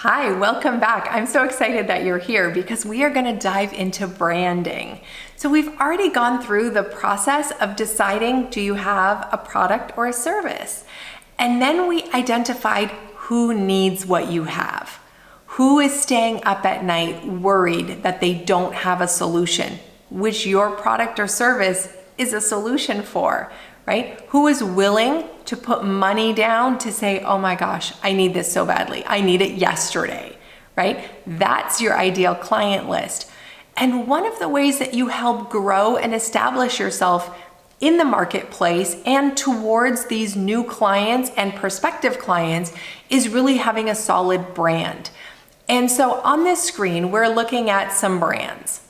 Hi, welcome back. I'm so excited that you're here because we are going to dive into branding. So we've already gone through the process of deciding, do you have a product or a service? And then we identified who needs what you have. Who is staying up at night worried that they don't have a solution, which your product or service is a solution for, right? Who is willing to put money down to say, oh my gosh, I need this so badly. I need it yesterday, right? That's your ideal client list. And one of the ways that you help grow and establish yourself in the marketplace and towards these new clients and prospective clients is really having a solid brand. And so on this screen, we're looking at some brands.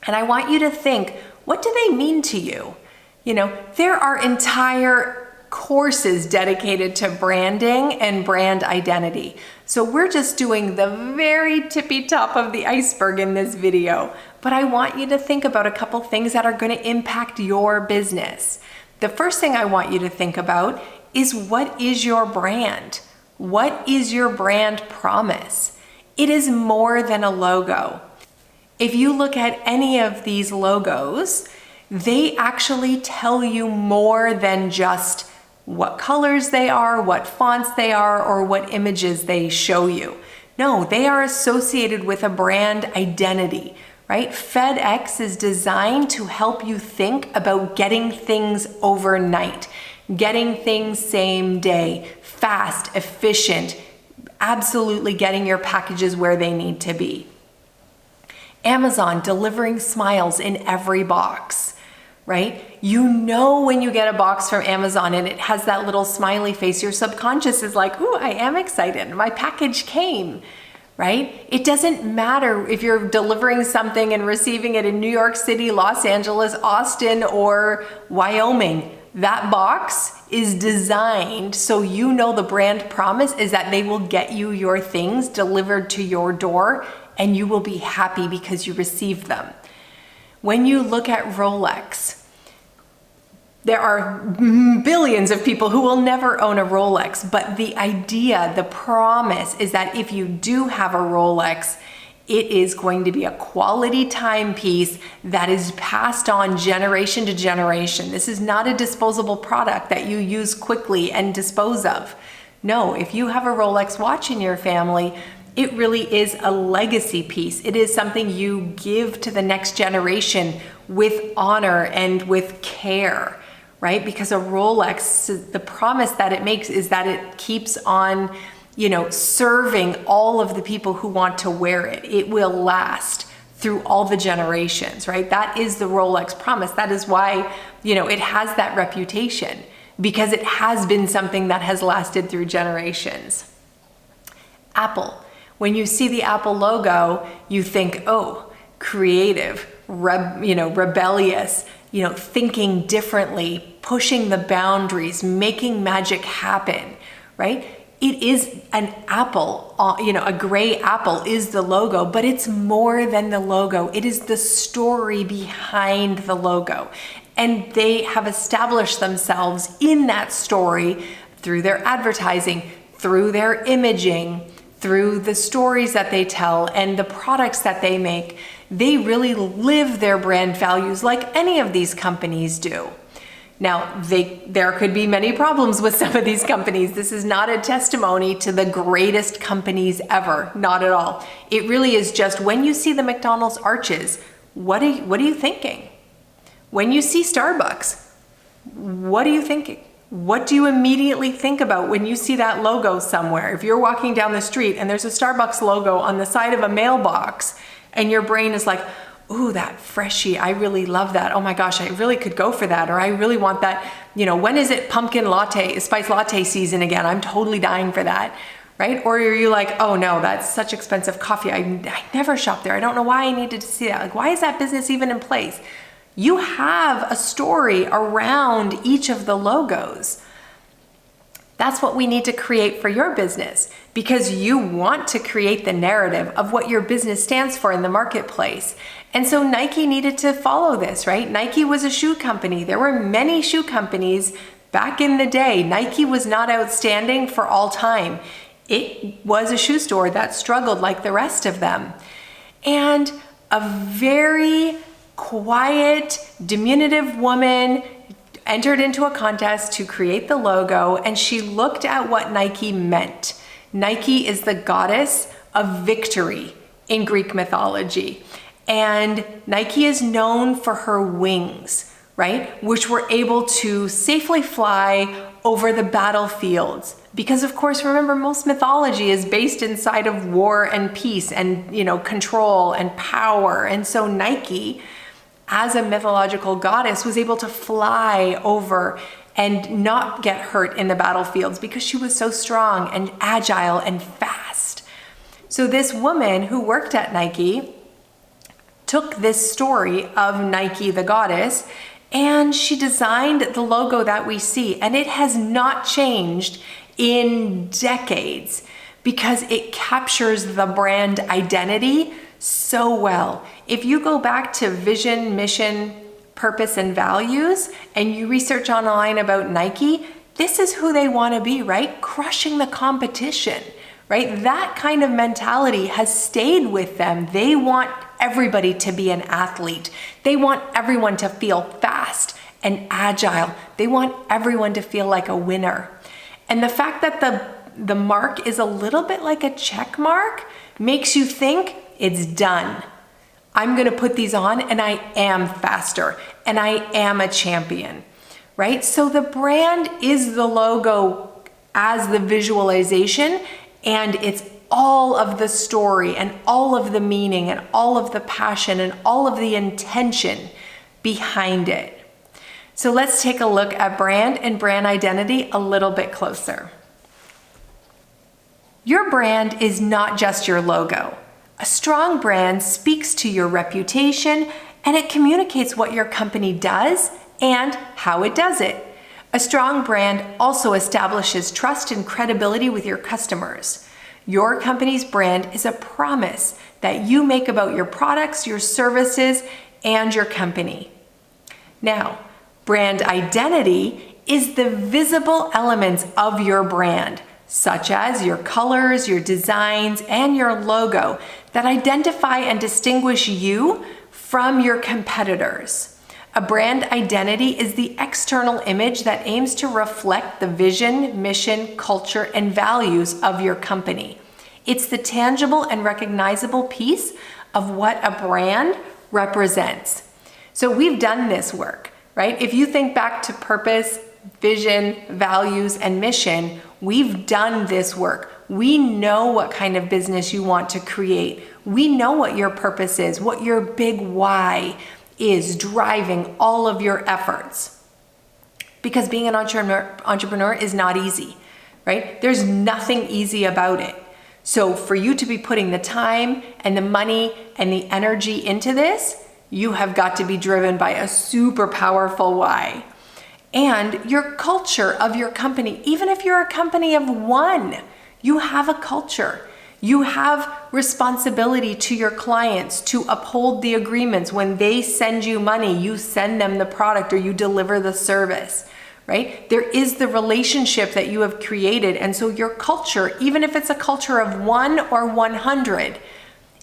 And I want you to think, what do they mean to you? You know, there are entire courses dedicated to branding and brand identity. So we're just doing the very tippy top of the iceberg in this video. But I want you to think about a couple things that are going to impact your business. The first thing I want you to think about is, what is your brand? What is your brand promise? It is more than a logo. If you look at any of these logos, they actually tell you more than just what colors they are, what fonts they are, or what images they show you. No, they are associated with a brand identity, right? FedEx is designed to help you think about getting things overnight, getting things same day, fast, efficient, absolutely getting your packages where they need to be. Amazon delivering smiles in every box, right? You know when you get a box from Amazon and it has that little smiley face, your subconscious is like, ooh, I am excited. My package came, right? It doesn't matter if you're delivering something and receiving it in New York City, Los Angeles, Austin, or Wyoming. That box is designed so you know the brand promise is that they will get you your things delivered to your door and you will be happy because you received them. When you look at Rolex, there are billions of people who will never own a Rolex, but the idea, the promise is that if you do have a Rolex, it is going to be a quality timepiece that is passed on generation to generation. This is not a disposable product that you use quickly and dispose of. No, if you have a Rolex watch in your family, it really is a legacy piece. It is something you give to the next generation with honor and with care, right? Because a Rolex, the promise that it makes is that it keeps on, serving all of the people who want to wear it. It will last through all the generations, right? That is the Rolex promise. That is why, it has that reputation, because it has been something that has lasted through generations. Apple. When you see the Apple logo, you think, oh, creative, rebellious, thinking differently, pushing the boundaries, making magic happen, right? It is an apple, a gray apple is the logo, but it's more than the logo. It is the story behind the logo. And they have established themselves in that story through their advertising, through their imaging, through the stories that they tell and the products that they make. They really live their brand values like any of these companies do. Now, there could be many problems with some of these companies. This is not a testimony to the greatest companies ever, not at all. It really is just, when you see the McDonald's arches, what are you thinking? When you see Starbucks, what are you thinking? What do you immediately think about when you see that logo somewhere? If you're walking down the street and there's a Starbucks logo on the side of a mailbox and your brain is like, ooh, that freshie, I really love that. Oh my gosh, I really could go for that. Or I really want that. When is it spice latte season again? I'm totally dying for that, right? Or are you like, oh no, that's such expensive coffee. I never shop there. I don't know why I needed to see that. Like, why is that business even in place? You have a story around each of the logos. That's what we need to create for your business, because you want to create the narrative of what your business stands for in the marketplace. And so Nike needed to follow this, right? Nike was a shoe company. There were many shoe companies back in the day. Nike was not outstanding for all time. It was a shoe store that struggled like the rest of them. And a very quiet, diminutive woman entered into a contest to create the logo, and she looked at what Nike meant. Nike is the goddess of victory in Greek mythology. And Nike is known for her wings, right? Which were able to safely fly over the battlefields. Because of course, remember, most mythology is based inside of war and peace and, control and power. And so Nike, as a mythological goddess, was able to fly over and not get hurt in the battlefields because she was so strong and agile and fast. So this woman who worked at Nike took this story of Nike the goddess, and she designed the logo that we see, and it has not changed in decades because it captures the brand identity so well. If you go back to vision, mission, purpose, and values, and you research online about Nike, this is who they want to be, right? Crushing the competition, right? That kind of mentality has stayed with them. They want everybody to be an athlete. They want everyone to feel fast and agile. They want everyone to feel like a winner. And the fact that the mark is a little bit like a check mark makes you think it's done. I'm going to put these on and I am faster and I am a champion, right? So the brand is the logo as the visualization, and it's all of the story and all of the meaning and all of the passion and all of the intention behind it. So let's take a look at brand and brand identity a little bit closer. Your brand is not just your logo. A strong brand speaks to your reputation, and it communicates what your company does and how it does it. A strong brand also establishes trust and credibility with your customers. Your company's brand is a promise that you make about your products, your services, and your company. Now, brand identity is the visible elements of your brand, such as your colors, your designs, and your logo that identify and distinguish you from your competitors. A brand identity is the external image that aims to reflect the vision, mission, culture, and values of your company. It's the tangible and recognizable piece of what a brand represents. So we've done this work, right? If you think back to purpose, vision, values, and mission, we've done this work. We know what kind of business you want to create. We know what your purpose is, what your big why is driving all of your efforts. Because being an entrepreneur is not easy, right? There's nothing easy about it. So for you to be putting the time and the money and the energy into this, you have got to be driven by a super powerful why. And your culture of your company, even if you're a company of one, you have a culture. You have responsibility to your clients to uphold the agreements. When they send you money, you send them the product or you deliver the service, right? There is the relationship that you have created. And so your culture, even if it's a culture of 1 or 100,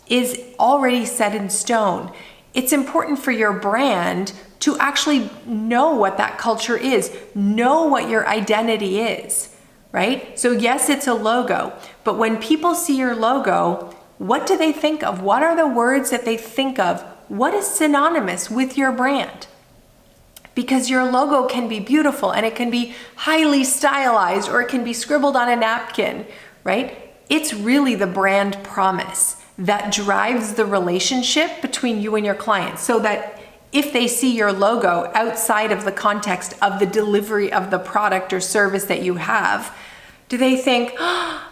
is already set in stone. It's important for your brand to actually know what that culture is, know what your identity is, right? So yes, it's a logo, but when people see your logo, what do they think of? What are the words that they think of? What is synonymous with your brand? Because your logo can be beautiful and it can be highly stylized or it can be scribbled on a napkin, right? It's really the brand promise that drives the relationship between you and your clients, so that if they see your logo outside of the context of the delivery of the product or service that you have, do they think, oh,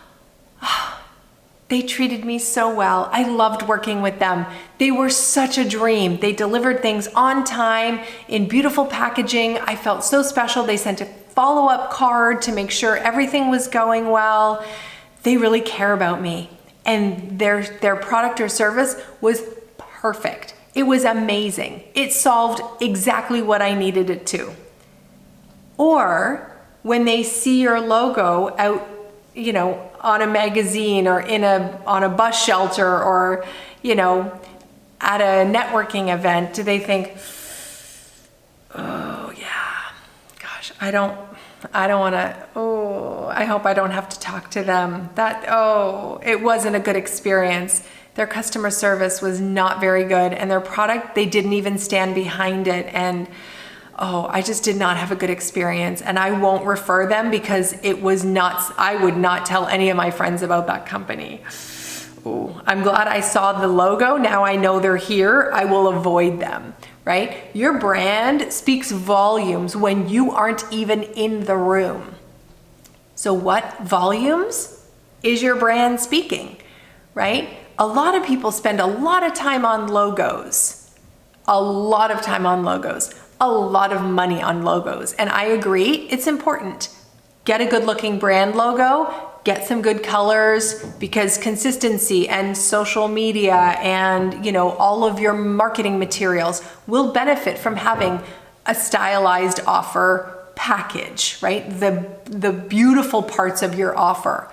they treated me so well. I loved working with them. They were such a dream. They delivered things on time in beautiful packaging. I felt so special. They sent a follow-up card to make sure everything was going well. They really care about me. And their product or service was perfect. It was amazing. It solved exactly what I needed it to. Or when they see your logo out on a magazine or on a bus shelter or, at a networking event, do they think, oh yeah, gosh, I don't want to, I hope I don't have to talk to them. It wasn't a good experience. Their customer service was not very good, and their product, they didn't even stand behind it. And I just did not have a good experience, and I won't refer them because I would not tell any of my friends about that company. I'm glad I saw the logo. Now I know they're here. I will avoid them, right? Your brand speaks volumes when you aren't even in the room. So what volumes is your brand speaking, right? A lot of people spend a lot of time on logos, a lot of money on logos. And I agree, it's important. Get a good looking brand logo, get some good colors, because consistency and social media and, all of your marketing materials will benefit from having a stylized offer package, right? The beautiful parts of your offer.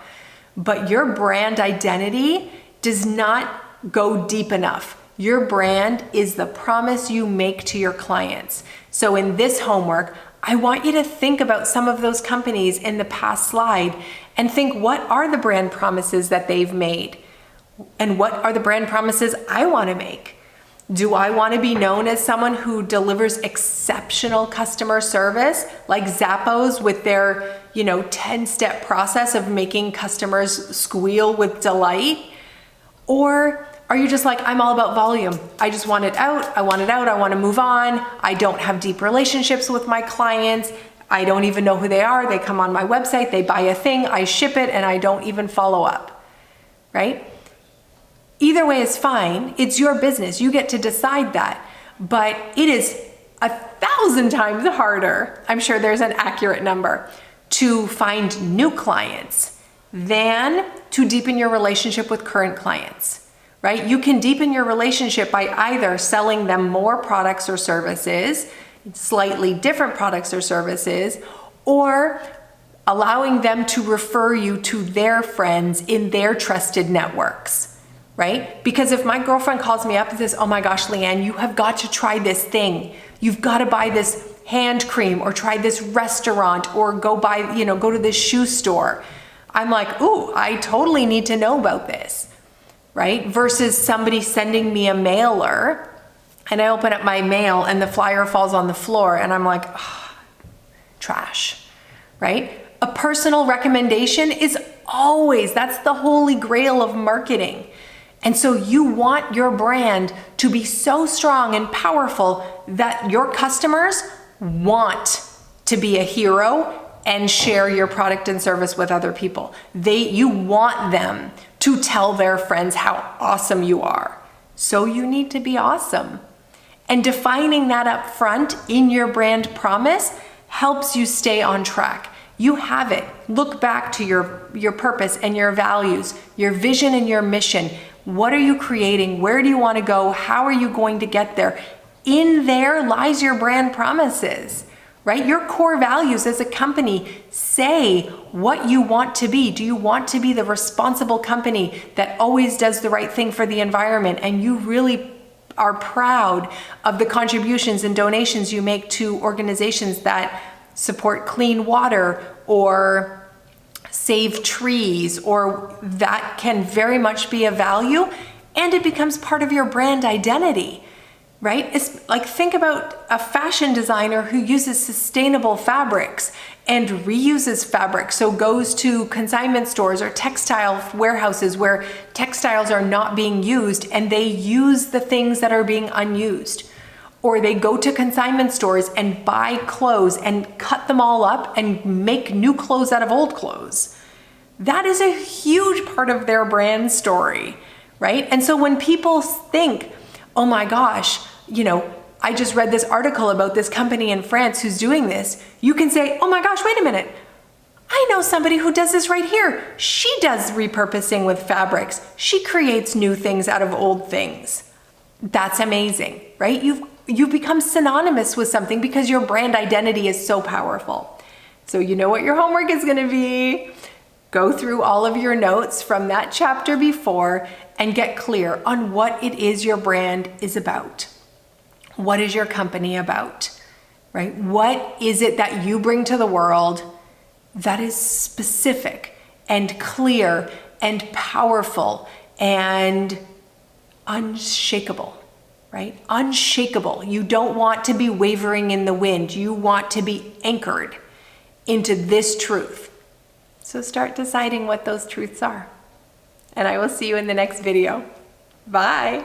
But your brand identity does not go deep enough. Your brand is the promise you make to your clients. So in this homework, I want you to think about some of those companies in the past slide and think, what are the brand promises that they've made? And what are the brand promises I want to make? Do I want to be known as someone who delivers exceptional customer service, like Zappos with their, 10-step process of making customers squeal with delight? Or are you just like, I'm all about volume. I just want it out. I want to move on. I don't have deep relationships with my clients. I don't even know who they are. They come on my website, they buy a thing, I ship it, and I don't even follow up, right? Either way is fine. It's your business. You get to decide that. But it is 1,000 times harder, I'm sure there's an accurate number, to find new clients than to deepen your relationship with current clients, right? You can deepen your relationship by either selling them more products or services, slightly different products or services, or allowing them to refer you to their friends in their trusted networks, right? Because if my girlfriend calls me up and says, oh my gosh, Leanne, you have got to try this thing. You've got to buy this hand cream or try this restaurant or go to this shoe store. I'm like, I totally need to know about this, right? Versus somebody sending me a mailer and I open up my mail and the flyer falls on the floor and I'm like, trash, right? A personal recommendation is always, that's the holy grail of marketing. And so you want your brand to be so strong and powerful that your customers want to be a hero and share your product and service with other people. You want them to tell their friends how awesome you are. So you need to be awesome. And defining that up front in your brand promise helps you stay on track. You have it. Look back to your purpose and your values, your vision and your mission. What are you creating? Where do you want to go? How are you going to get there? In there lies your brand promises, right? Your core values as a company say what you want to be. Do you want to be the responsible company that always does the right thing for the environment and you really are proud of the contributions and donations you make to organizations that support clean water or save trees, or that can very much be a value and it becomes part of your brand identity, right? It's like, think about a fashion designer who uses sustainable fabrics and reuses fabric. So goes to consignment stores or textile warehouses where textiles are not being used and they use the things that are being unused. Or they go to consignment stores and buy clothes and cut them all up and make new clothes out of old clothes. That is a huge part of their brand story, right? And so when people think, oh my gosh, I just read this article about this company in France who's doing this, you can say, oh my gosh, wait a minute. I know somebody who does this right here. She does repurposing with fabrics. She creates new things out of old things. That's amazing, right? You've become synonymous with something because your brand identity is so powerful. So you know what your homework is going to be. Go through all of your notes from that chapter before and get clear on what it is your brand is about. What is your company about, right? What is it that you bring to the world that is specific and clear and powerful and unshakable, right? Unshakable. You don't want to be wavering in the wind. You want to be anchored into this truth. So start deciding what those truths are. And I will see you in the next video. Bye.